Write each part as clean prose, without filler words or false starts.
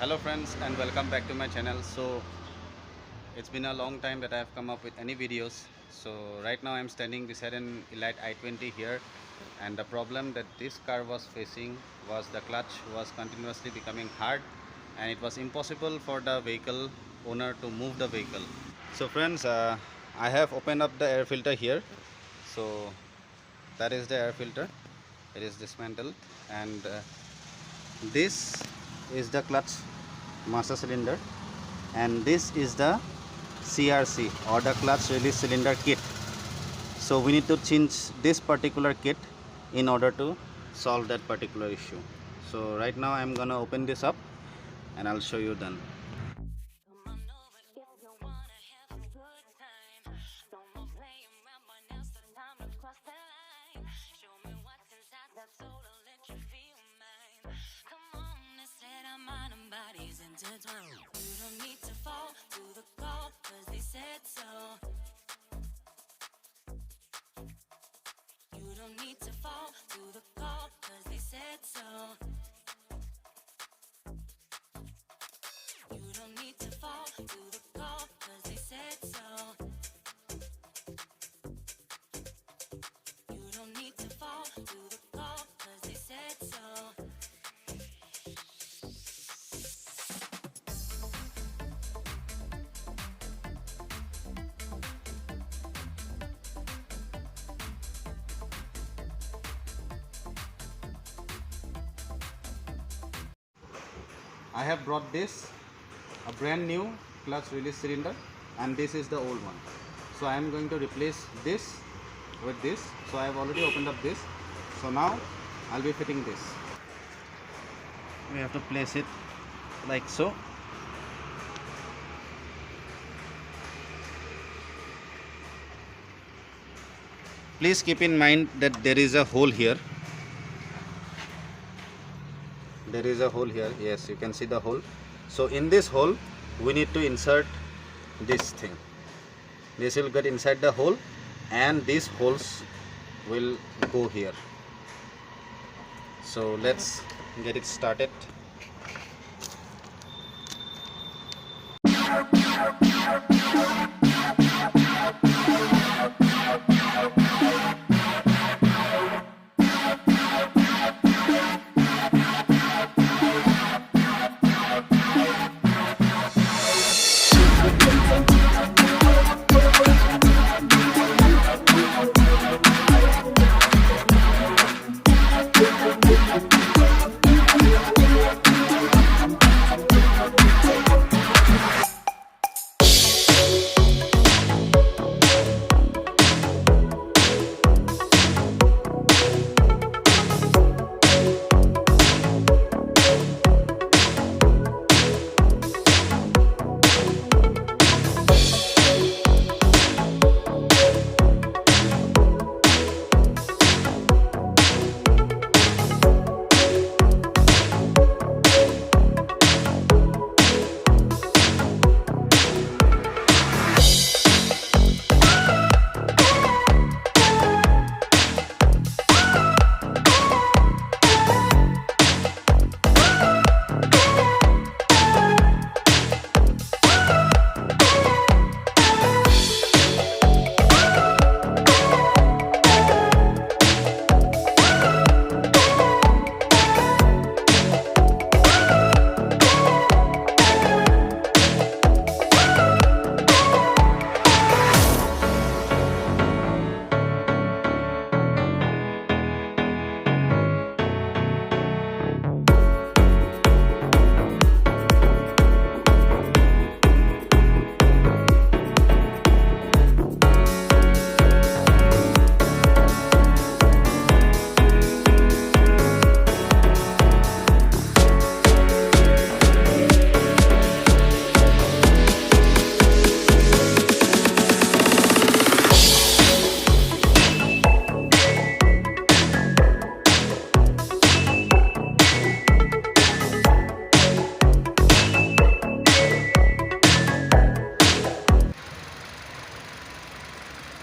Hello friends and welcome back to my channel. So it's been a long time that I have come up with any videos. So right now I'm standing beside an Elite i20 here, and the problem that this car was facing was the clutch was continuously becoming hard and it was impossible for the vehicle owner to move the vehicle. So friends, I have opened up the air filter here. So that is the air filter. It is dismantled, and this is the clutch master cylinder, and this is the CRC or the clutch release cylinder kit. So we need to change this particular kit in order to solve that particular issue. So right now I'm gonna open this up and I'll show you then. You don't need to fall to the call, cause they said so. You don't need to fall to the call, cause they said so. You don't need to fall to the call, cause they said so. You don't need to fall to the call, cause they said so. I have brought this a brand new clutch release cylinder, and this is the old one. So I am going to replace this with this. So I have already opened up this. So now I'll be fitting this. We have to place it like so. Please keep in mind that there is a hole here. There is a hole here. Yes, you can see the hole. So in this hole we need to insert this thing. This will get inside the hole and these holes will go here. So let's get it started.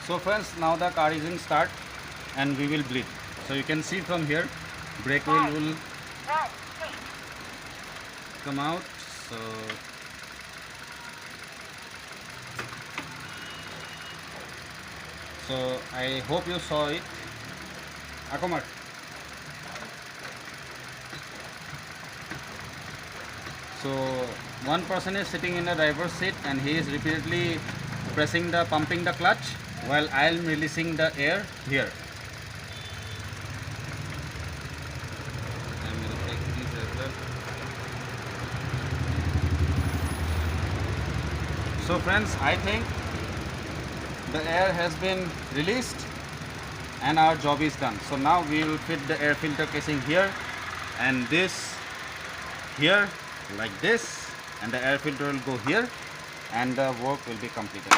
So friends, now the car is in start and we will bleed. So you can see from here, brake wheel will come out So I hope you saw it. Akomar. So one person is sitting in the driver's seat and he is repeatedly pumping the clutch while I am releasing the air here. I'm going to take these as well. So friends, I think the air has been released and our job is done. So now we will fit the air filter casing here and this here like this, and the air filter will go here and the work will be completed.